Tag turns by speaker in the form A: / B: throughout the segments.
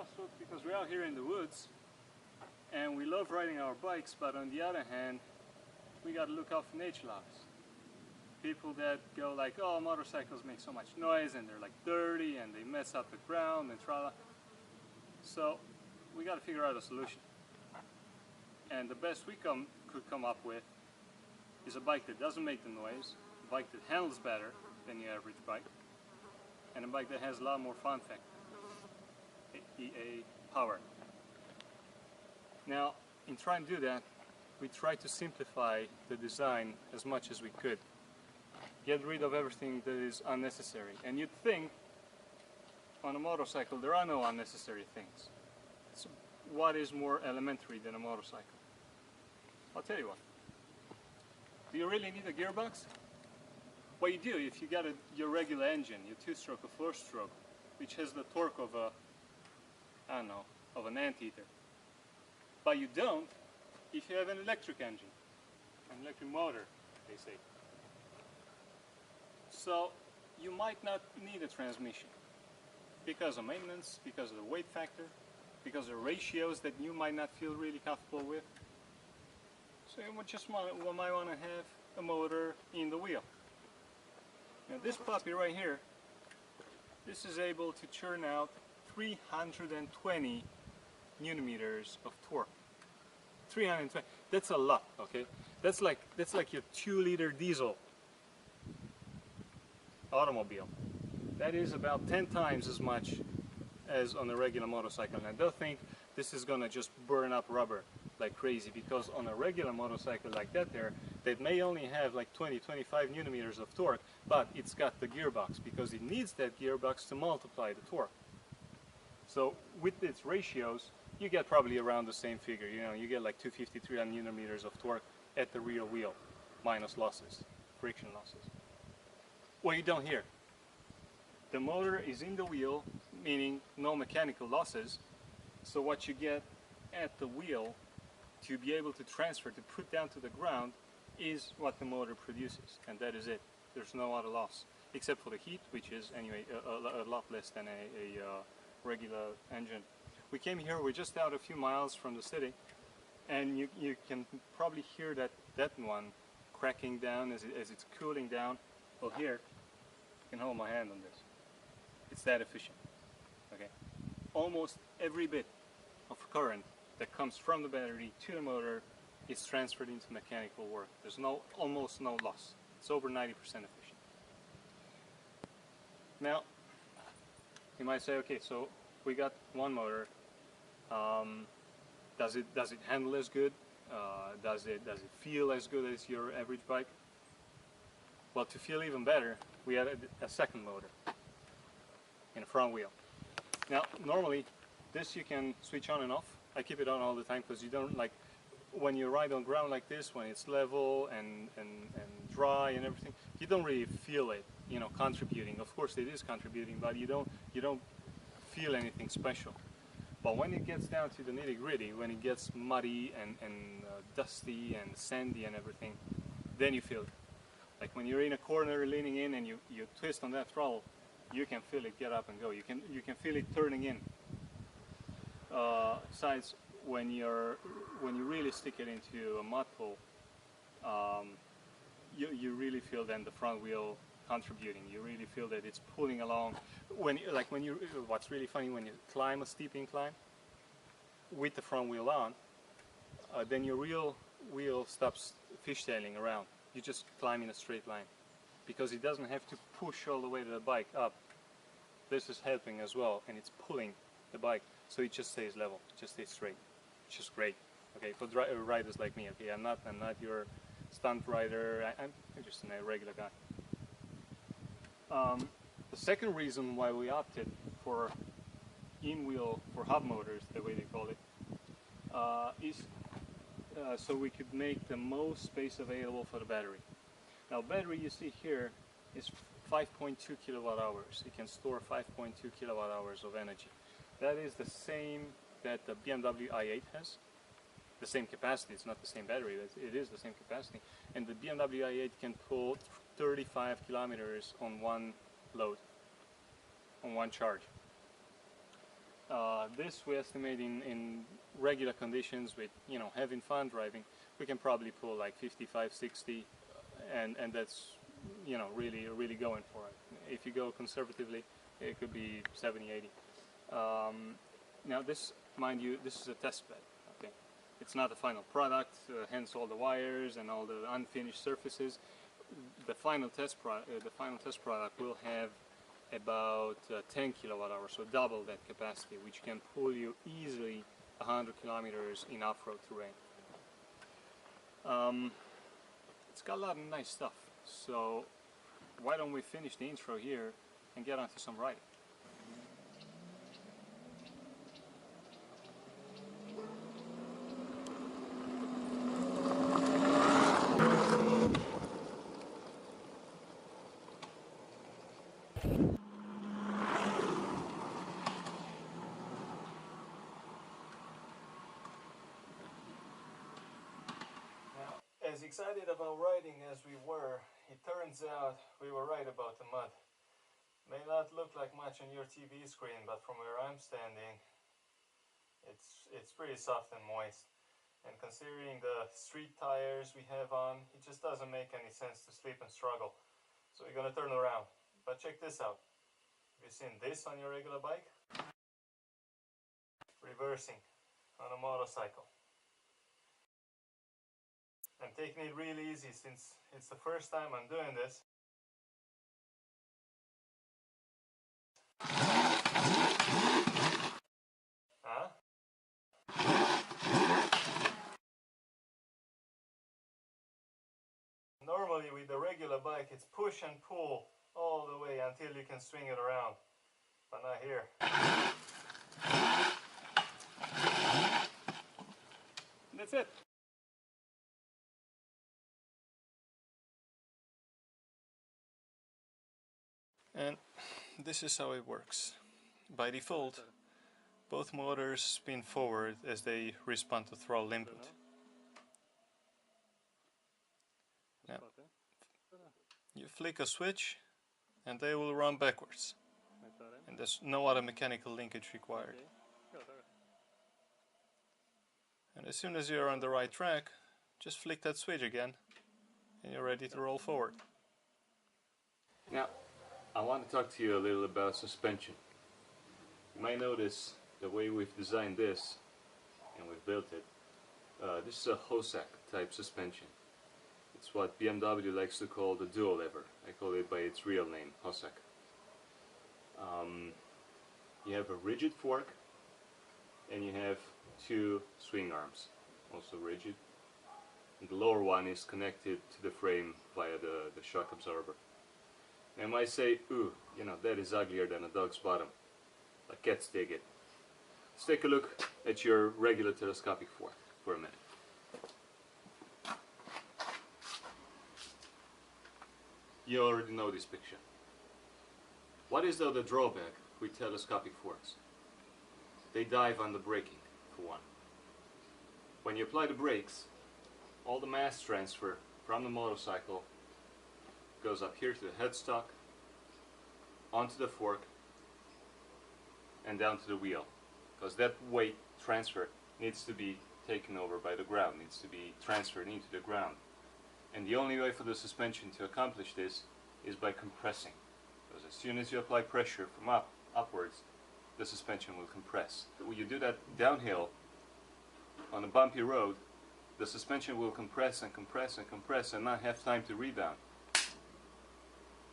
A: also because we're out here in the woods and we love riding our bikes, but on the other hand, we got to look out for nature laws. People that go like, oh, motorcycles make so much noise and they're like dirty and they mess up the ground and tra-la. So we got to figure out a solution. And the best we could come up with is a bike that doesn't make the noise, a bike that handles better than the average bike, and a bike that has a lot more fun factor, EA power. Now, in trying to do that, we tried to simplify the design as much as we could. Get rid of everything that is unnecessary. And you'd think on a motorcycle there are no unnecessary things. So what is more elementary than a motorcycle? I'll tell you what. Do you really need a gearbox? Well, you do if you got your regular engine, your 2-stroke or 4-stroke, which has the torque of a, I don't know, of an anteater. But you don't if you have an electric engine, an electric motor, they say. So you might not need a transmission because of maintenance, because of the weight factor, because of ratios that you might not feel really comfortable with. So you might want to have a motor in the wheel. Now this puppy right here, this is able to churn out 320 newton-meters of torque. 320. That's a lot, okay? That's like your 2-liter diesel automobile. That is about 10 times as much as on a regular motorcycle. And I don't think this is gonna just burn up rubber like crazy, because on a regular motorcycle like that that may only have like 20-25 newton-meters of torque, but it's got the gearbox because it needs that gearbox to multiply the torque. So with its ratios, you get probably around the same figure. You know, you get like 250-300 newton-meters of torque at the rear wheel, minus losses, friction losses. Well, you don't here. The motor is in the wheel, meaning no mechanical losses. So what you get at the wheel to be able to transfer, to put down to the ground, is what the motor produces, and that is it. There's no other loss, except for the heat, which is anyway a lot less than a regular engine. We came here, we're just out a few miles from the city, and you can probably hear that one cracking down as it's cooling down. Well, here, I can hold my hand on this. It's that efficient, okay? Almost every bit of current that comes from the battery to the motor is transferred into mechanical work. There's almost no loss. It's over 90% efficient. Now, you might say, okay, so we got one motor. Does it handle as good? Does it feel as good as your average bike? Well, to feel even better, we added a second motor in the front wheel. Now, normally this you can switch on and off. I keep it on all the time because you don't, like, when you ride on ground like this, when it's level and dry and everything, you don't really feel it, you know, contributing. Of course it is contributing, but you don't feel anything special. But when it gets down to the nitty-gritty, when it gets muddy and dusty and sandy and everything, then you feel it. Like when you're in a corner leaning in and you twist on that throttle, you can feel it get up and go. You can feel it turning in. Besides, when you really stick it into a mud pull, you really feel then the front wheel contributing. You really feel that it's pulling along. What's really funny, when you climb a steep incline with the front wheel on, then your real wheel stops fishtailing around. You just climb in a straight line because it doesn't have to push all the way to the bike up. This is helping as well, and it's pulling the bike, so it just stays level, it just stays straight. It's just great. Okay, for riders like me. Okay, I'm not your stunt rider. I'm just a regular guy. The second reason why we opted for in-wheel, for hub motors, the way they call it, is so we could make the most space available for the battery. Now, battery you see here is 5.2 kilowatt hours. It can store 5.2 kilowatt hours of energy. That is the same that the BMW i8 has. The same capacity. It's not the same battery. It is the same capacity. And the BMW i8 can pull 35 kilometers on one load, on one charge. This we estimate in regular conditions with, you know, having fun driving, we can probably pull like 55, 60, and that's, you know, really going for it. If you go conservatively, it could be 70, 80. Now this, mind you, this is a test bed. Okay, it's not the final product, hence all the wires and all the unfinished surfaces. The final test product will have about 10 kilowatt hours, so double that capacity, which can pull you easily 100 kilometers in off-road terrain. It's got a lot of nice stuff, so why don't we finish the intro here and get onto some riding. As excited about riding as we were, it turns out we were right about the mud. May not look like much on your TV screen, but from where I'm standing, it's pretty soft and moist. And considering the street tires we have on, it just doesn't make any sense to sleep and struggle. So we're gonna turn around. But check this out. Have you seen this on your regular bike? Reversing on a motorcycle. I'm taking it really easy since it's the first time I'm doing this. Huh? Normally with the regular bike it's push and pull all the way until you can swing it around, but not here. That's it. And this is how it works. By default, both motors spin forward as they respond to throttle input. Now, you flick a switch and they will run backwards. And there's no other mechanical linkage required. And as soon as you're on the right track, just flick that switch again and you're ready to roll forward.
B: Now, I want to talk to you a little about suspension. You might notice the way we've designed this and we've built it. This is a Hossack type suspension. It's what BMW likes to call the dual lever. I call it by its real name, Hossack. You have a rigid fork and you have two swing arms, also rigid. And the lower one is connected to the frame via the shock absorber. And I might say, ooh, you know, that is uglier than a dog's bottom. But cats dig it. Let's take a look at your regular telescopic fork for a minute. You already know this picture. What is though the drawback with telescopic forks? They dive under braking, for one. When you apply the brakes, all the mass transfer from the motorcycle goes up here to the headstock, onto the fork, and down to the wheel. Because that weight transfer needs to be taken over by the ground, needs to be transferred into the ground. And the only way for the suspension to accomplish this is by compressing. Because as soon as you apply pressure from upwards, the suspension will compress. When you do that downhill on a bumpy road, the suspension will compress and compress and compress and not have time to rebound.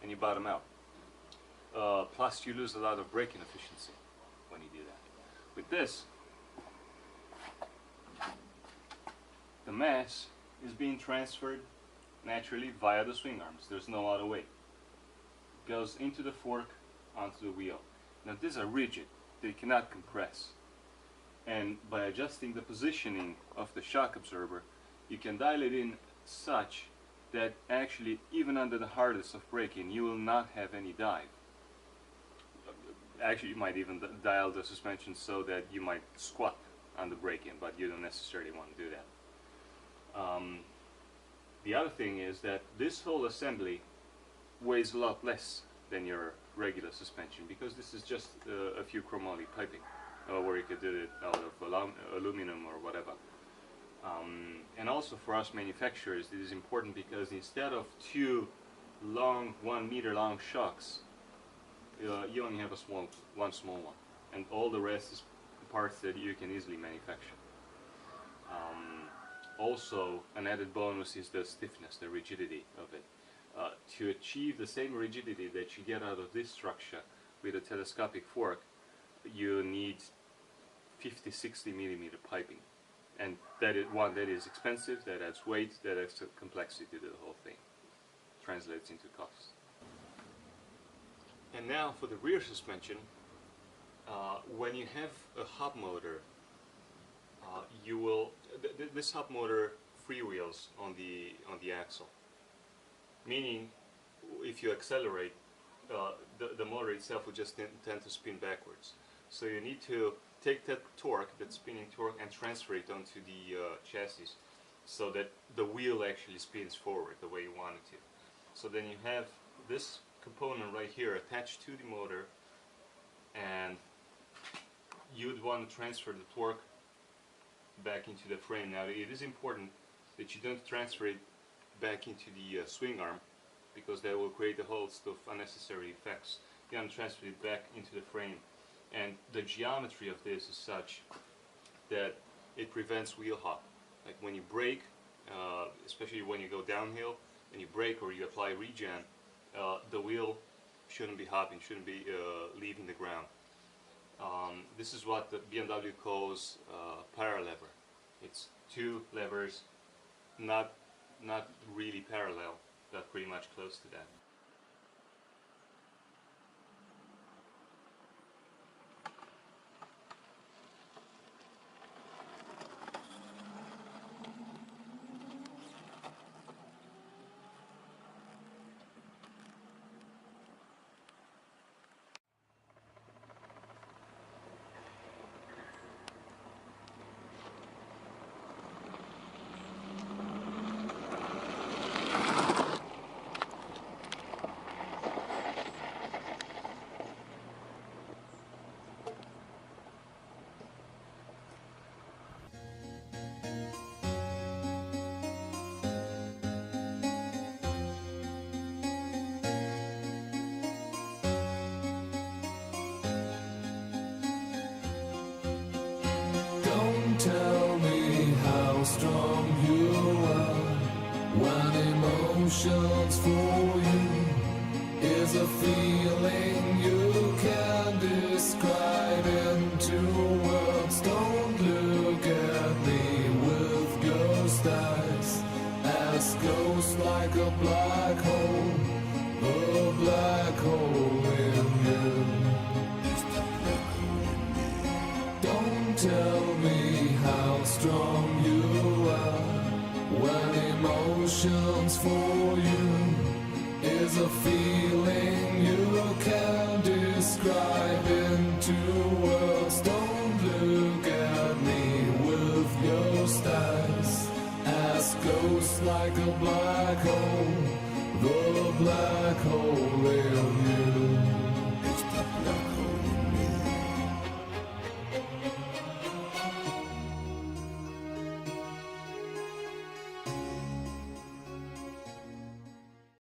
B: And you bottom out. Plus you lose a lot of braking efficiency when you do that. With this, the mass is being transferred naturally via the swing arms. There's no other way. It goes into the fork, onto the wheel. Now these are rigid, they cannot compress. And by adjusting the positioning of the shock absorber, you can dial it in such that actually even under the hardest of braking you will not have any dive. Actually you might even dial the suspension so that you might squat on the braking, but you don't necessarily want to do that. The other thing is that this whole assembly weighs a lot less than your regular suspension because this is just a few chromoly piping. or you could do it out of aluminum or whatever. And also for us manufacturers, it is important because instead of two long, 1 meter long shocks, you only have one small one, and all the rest is parts that you can easily manufacture. Also, an added bonus is the stiffness, the rigidity of it. To achieve the same rigidity that you get out of this structure with a telescopic fork, you need 50-60 millimeter piping, and that is expensive, that adds weight, that adds complexity to the whole thing, translates into cost. And now for the rear suspension, when you have a hub motor, this hub motor freewheels on the axle, meaning if you accelerate, the motor itself will just tend to spin backwards. So you need to take that torque, that spinning torque, and transfer it onto the chassis so that the wheel actually spins forward the way you want it to. So then you have this component right here attached to the motor, and you'd want to transfer the torque back into the frame. Now it is important that you don't transfer it back into the swing arm, because that will create a host of unnecessary effects. You want to transfer it back into the frame, and the geometry of this is such that it prevents wheel hop. Like when you brake, especially when you go downhill and you brake or you apply regen, the wheel shouldn't be hopping, shouldn't be leaving the ground. This is what the BMW calls paralever. It's two levers, not really parallel, but pretty much close to that.
C: Tell me how strong you are when emotions for you is a feeling you can describe into words. Don't look at me with ghost eyes, as ghosts like a black hole in you. Don't tell me how strong you are when emotions for you is a feeling you can describe into words. Don't look at me with ghost eyes, as ghosts like a black hole, the black hole in you.